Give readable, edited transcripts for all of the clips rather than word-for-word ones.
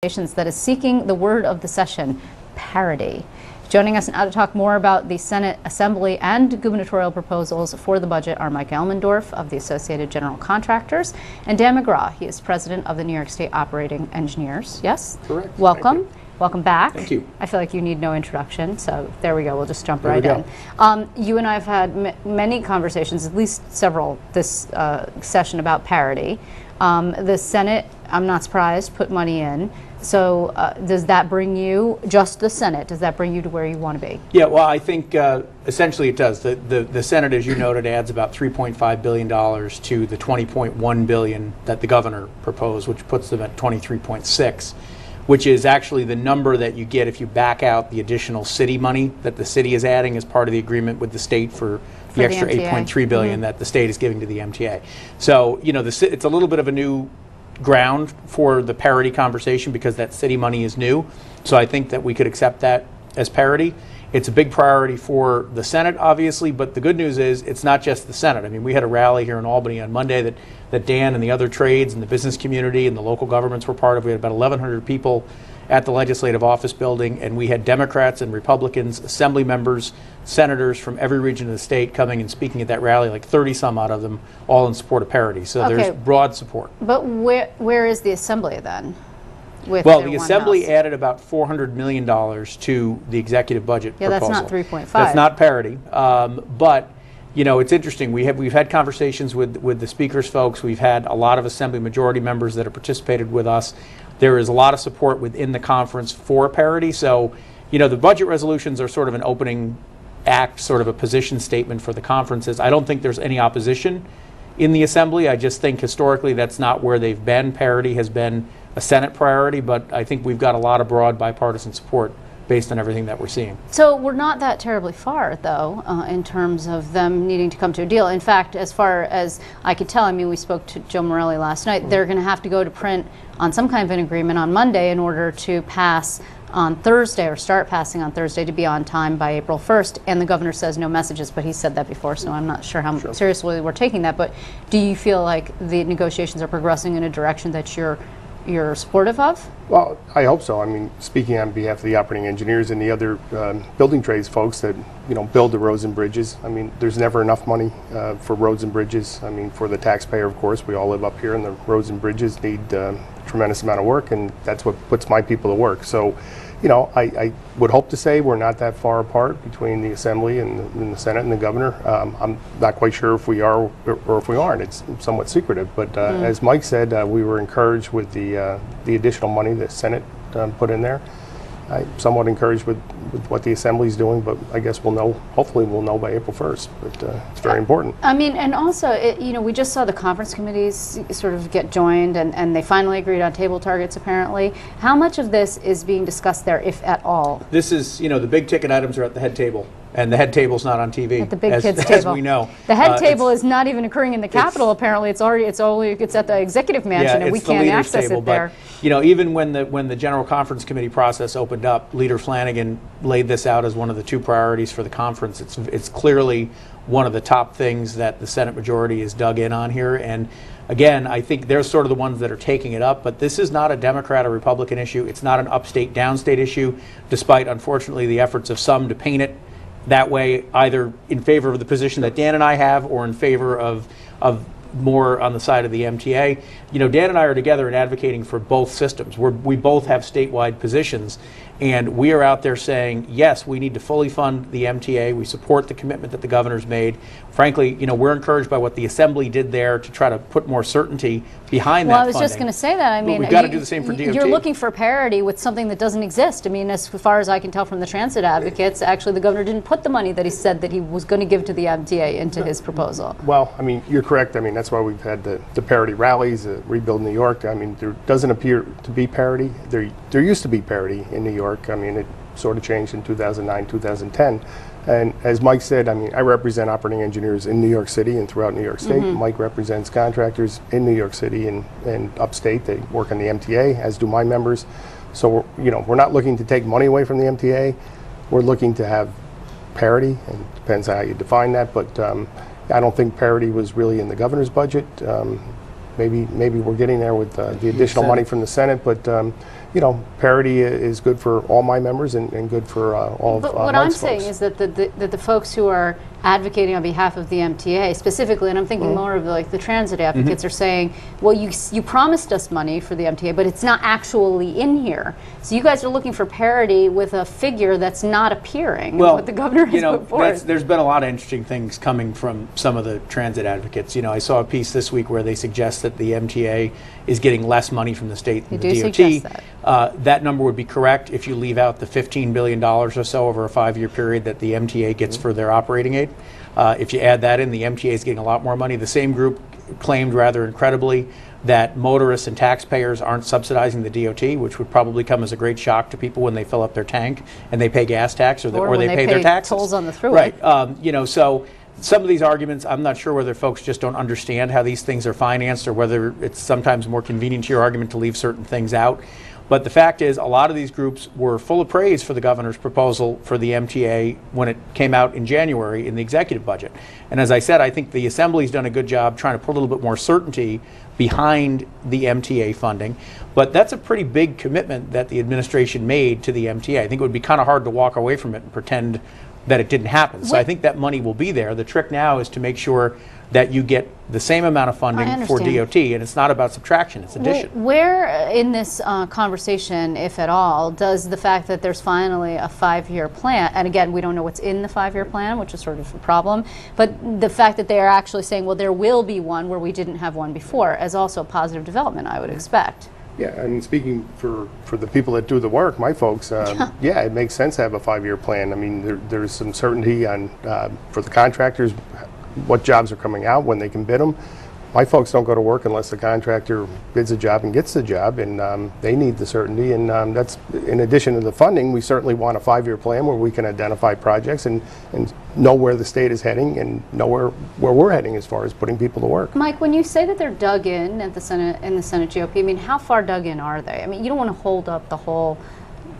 that is seeking the word of the session, parity. Joining us now to talk more about the Senate, Assembly, and gubernatorial proposals for the budget are Mike Elmendorf of the Associated General Contractors and Dan McGraw. He is president of the New York State Operating Engineers. Yes? Correct. Welcome. Welcome back. Thank you. I feel like you need no introduction, so there we go. We'll just jump right in. You and I have had many conversations, at least several this session, about parity. The Senate, I'm not surprised, put money in. So does that bring you, just the Senate, does that bring you to where you want to be? Yeah, well, I think essentially it does. The Senate, as you noted, adds about $3.5 billion to the $20.1 billion that the governor proposed, which puts them at 23.6, which is actually the number that you get if you back out the additional city money that the city is adding as part of the agreement with the state for the extra $8.3 billion that the state is giving to the MTA. So, you know, it's a little bit of a new ground for the parity conversation because that city money is new. So I think that we could accept that as parity. It's a big priority for the Senate, obviously, but the good news is it's not just the Senate. I mean, we had a rally here in Albany on Monday that Dan and the other trades and the business community and the local governments were part of. We had about 1,100 people at the Legislative Office Building, and we had Democrats and Republicans, Assembly members, senators from every region of the state coming and speaking at that rally, like 30 some out of them, all in support of parity. So there's broad support. But where is the Assembly then? Well, the Assembly added about $400 million to the executive budget proposal. That's not 3.5. That's not parity. But you know, it's interesting. We've had conversations with the Speaker's folks. We've had a lot of Assembly majority members that have participated with us. There is a lot of support within the conference for parity. So, you know, the budget resolutions are sort of an opening act, sort of a position statement for the conferences. I don't think there's any opposition in the Assembly. I just think historically that's not where they've been. Parity has been a Senate priority, but I think we've got a lot of broad bipartisan support based on everything that we're seeing. So we're not that terribly far, though, in terms of them needing to come to a deal. In fact, as far as I could tell, I mean, we spoke to Joe Morelli last night, they're going to have to go to print on some kind of an agreement on Monday in order to pass on Thursday, or start passing on Thursday, to be on time by April 1st. And the governor says no messages, but he said that before, so I'm not sure how seriously we're taking that. But do you feel like the negotiations are progressing in a direction that you're supportive of? Well, I hope so. I mean, speaking on behalf of the operating engineers and the other building trades folks that, you know, build the roads and bridges. I mean, there's never enough money for roads and bridges. I mean, for the taxpayer, of course, we all live up here, and the roads and bridges need a tremendous amount of work, and that's what puts my people to work. So, you know, I would hope to say we're not that far apart between the Assembly and the Senate and the governor. I'm not quite sure if we are or if we aren't. It's somewhat secretive. But as Mike said, we were encouraged with the additional money the Senate put in there. I'm somewhat encouraged with what the Assembly's doing, but I guess we'll know, hopefully we'll know by April 1st, but it's very important. I mean, and also, you know, we just saw the conference committees sort of get joined, and they finally agreed on table targets, apparently. How much of this is being discussed there, if at all? This is, you know, the big ticket items are at the head table. And the head table's not on TV. At the big kids table. As we know. The head table is not even occurring in the Capitol, apparently. It's at the executive mansion, and we can't access it there. But, you know, even when the General Conference Committee process opened up, Leader Flanagan laid this out as one of the two priorities for the conference. It's clearly one of the top things that the Senate majority is dug in on here. And again, I think they're sort of the ones that are taking it up, but this is not a Democrat or Republican issue. It's not an upstate, downstate issue, despite, unfortunately, the efforts of some to paint it that way, either in favor of the position that Dan and I have or in favor of more on the side of the MTA. You know, Dan and I are together in advocating for both systems. We both have statewide positions, and we are out there saying, yes, we need to fully fund the MTA. We support the commitment that the governor's made. Frankly, you know, we're encouraged by what the Assembly did there to try to put more certainty behind that funding. Well, I was just going to say that. I mean, we've got to do the same for DOT. You're looking for parity with something that doesn't exist. I mean, as far as I can tell from the transit advocates, actually the governor didn't put the money that he said that he was going to give to the MTA into his proposal. Well, I mean, you're correct. I mean, that's why we've had the parity rallies, Rebuild New York. I mean, there doesn't appear to be parity. There used to be parity in New York. I mean, it sort of changed in 2009, 2010. And as Mike said, I mean, I represent operating engineers in New York City and throughout New York State. Mike represents contractors in New York City and upstate. They work on the MTA, as do my members. So, you know, we're not looking to take money away from the MTA. We're looking to have parity, and it depends on how you define that. But I don't think parity was really in the governor's budget. maybe we're getting there with the additional money from the Senate, but you know, parity is good for all my members and good for all but of what Mike's I'm saying folks. is that the folks who are advocating on behalf of the MTA specifically, and I'm thinking more of like the transit advocates, are saying, well, you promised us money for the MTA, but it's not actually in here. So you guys are looking for parity with a figure that's not appearing. Well, what the governor has put forth. there's been a lot of interesting things coming from some of the transit advocates. You know, I saw a piece this week where they suggest that the MTA is getting less money from the state than the DOT. Suggest that. That number would be correct if you leave out the $15 billion or so over a 5-year period that the MTA gets for their operating aid. If you add that in, the MTA is getting a lot more money. The same group claimed rather incredibly that motorists and taxpayers aren't subsidizing the DOT, which would probably come as a great shock to people when they fill up their tank and they pay gas tax or when they pay their taxes. Tolls on the thruway. Right. You know, so some of these arguments, I'm not sure whether folks just don't understand how these things are financed or whether it's sometimes more convenient to your argument to leave certain things out. But the fact is, a lot of these groups were full of praise for the governor's proposal for the MTA when it came out in January in the executive budget. And as I said, I think the Assembly's done a good job trying to put a little bit more certainty behind the MTA funding. But that's a pretty big commitment that the administration made to the MTA. I think it would be kind of hard to walk away from it and pretend that it didn't happen. So I think that money will be there. The trick now is to make sure that you get the same amount of funding for DOT, and it's not about subtraction, it's addition. Where in this conversation, if at all, does the fact that there's finally a 5-year plan, and again, we don't know what's in the 5-year plan, which is sort of a problem, but the fact that they are actually saying, well, there will be one where we didn't have one before, as also a positive development, I would expect. Yeah, I mean, speaking for the people that do the work, my folks, yeah, it makes sense to have a 5-year plan. I mean, there's some certainty on for the contractors, what jobs are coming out, when they can bid them. My folks don't go to work unless the contractor bids a job and gets the job, and they need the certainty. And that's, in addition to the funding, we certainly want a 5-year plan where we can identify projects and know where the state is heading and know where we're heading as far as putting people to work. Mike, when you say that they're dug in at the Senate GOP, I mean, how far dug in are they? I mean, you don't want to hold up the whole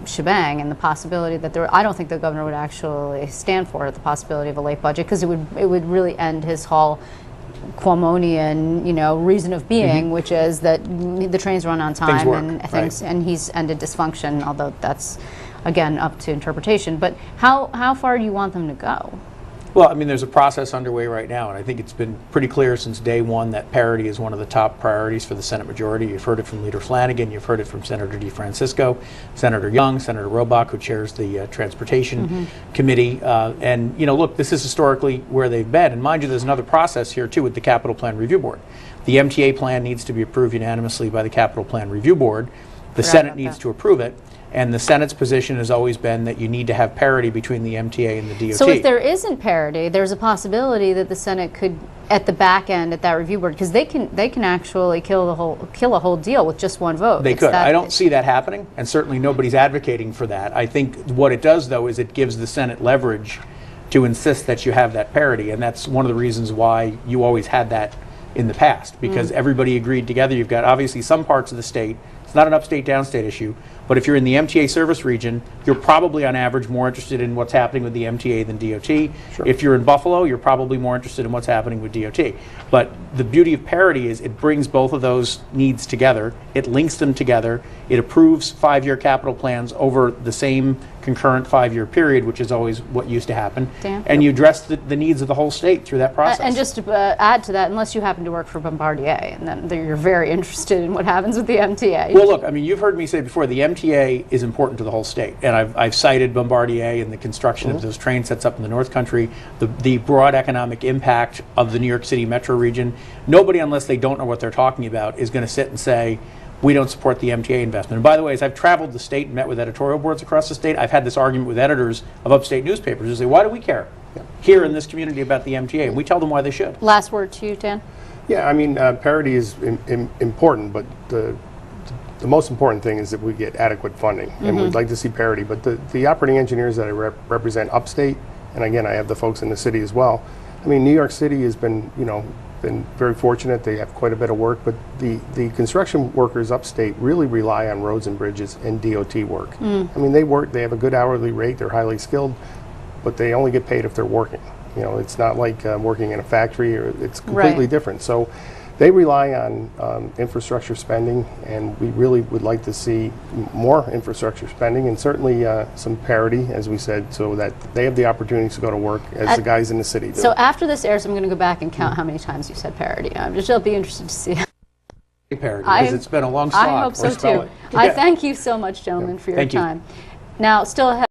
shebang and the possibility that I don't think the governor would actually stand for the possibility of a late budget, because it would really end his whole Cuomonian, you know, reason of being, which is that the trains run on time and he's ended dysfunction, although that's again up to interpretation. But how far do you want them to go? Well, I mean, there's a process underway right now, and I think it's been pretty clear since day one that parity is one of the top priorities for the Senate majority. You've heard it from Leader Flanagan, you've heard it from Senator DeFrancisco, Senator Young, Senator Robach, who chairs the Transportation Committee. And, you know, look, this is historically where they've been. And mind you, there's another process here, too, with the Capital Plan Review Board. The MTA plan needs to be approved unanimously by the Capital Plan Review Board. The Senate needs to approve it. And the Senate's position has always been that you need to have parity between the MTA and the DOT. So if there isn't parity, there's a possibility that the Senate could, at the back end, at that review board, because they can actually kill a whole deal with just one vote. They could. I don't see that happening, and certainly nobody's advocating for that. I think what it does, though, is it gives the Senate leverage to insist that you have that parity, and that's one of the reasons why you always had that in the past, because everybody agreed together. You've got obviously some parts of the state. It's not an upstate downstate issue, but if you're in the MTA service region, you're probably on average more interested in what's happening with the MTA than DOT. Sure. If you're in Buffalo, you're probably more interested in what's happening with DOT. But the beauty of parity is it brings both of those needs together, it links them together, it approves 5-year capital plans over the same concurrent 5-year period, which is always what used to happen. Dan? And you address the needs of the whole state through that process. And just to add to that, unless you happen to work for Bombardier, and then you're very interested in what happens with the MTA. Well, look, I mean, you've heard me say before, the MTA is important to the whole state. And I've cited Bombardier and the construction of those train sets up in the North Country, the broad economic impact of the New York City metro region. Nobody, unless they don't know what they're talking about, is going to sit and say, we don't support the MTA investment. And by the way, as I've traveled the state and met with editorial boards across the state, I've had this argument with editors of upstate newspapers who say, why do we care here in this community about the MTA? And we tell them why they should. Last word to you, Dan. Yeah, I mean, parity is important, but the most important thing is that we get adequate funding, and we'd like to see parity. But the operating engineers that I represent upstate, and again, I have the folks in the city as well. I mean, New York City has been, you know, been very fortunate. They have quite a bit of work, but the construction workers upstate really rely on roads and bridges and DOT work. I mean, they have a good hourly rate, they're highly skilled, but they only get paid if they're working. You know, it's not like working in a factory, or it's completely different. So They rely on infrastructure spending, and we really would like to see more infrastructure spending, and certainly some parity, as we said, so that they have the opportunities to go to work as the guys in the city do. So after this airs, I'm going to go back and count how many times you said parity. I'll be interested to see. Parity, because it's been a long slog. I hope so too. Yeah. I thank you so much, gentlemen, for your Thank you. time. Now, still ahead.